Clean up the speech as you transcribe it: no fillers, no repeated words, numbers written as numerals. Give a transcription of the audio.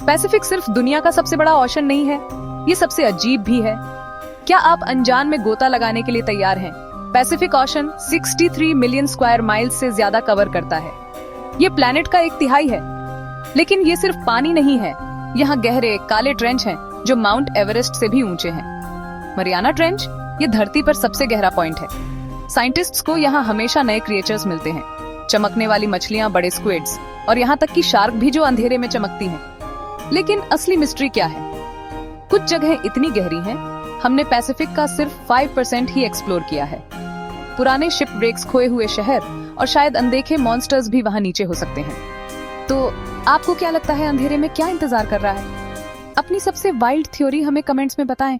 Pacific सिर्फ दुनिया का सबसे बड़ा ओशन नहीं है, ये सबसे अजीब भी है। क्या आप अनजान में गोता लगाने के लिए तैयार हैं? Pacific ocean 63 million square miles से ज्यादा कवर करता है। ये प्लैनेट का 1/3 है। लेकिन ये सिर्फ पानी नहीं है, यहाँ गहरे काले ट्रेंच हैं जो माउंट एवरेस्ट से भी ऊंचे हैं। मरियाना ट्रेंच ये धरती पर सबसे गहरा पॉइंट है। साइंटिस्ट्स को यहाँ हमेशा नए क्रिएचर्स मिलते हैं, चमकने वाली मछलियां, बड़े स्क्विड्स और यहाँ तक कि शार्क भी जो अंधेरे में चमकती हैं। लेकिन असली मिस्ट्री क्या है? कुछ जगहें इतनी गहरी हैं, हमने पैसिफिक का सिर्फ 5% ही एक्सप्लोर किया है। पुराने शिप ब्रेक्स, खोए हुए शहर और शायद अनदेखे मॉन्स्टर्स भी वहाँ नीचे हो सकते हैं। तो आपको क्या लगता है, अंधेरे में क्या इंतजार कर रहा है? अपनी सबसे वाइल्ड थ्योरी हमें कमेंट्स में बताएं।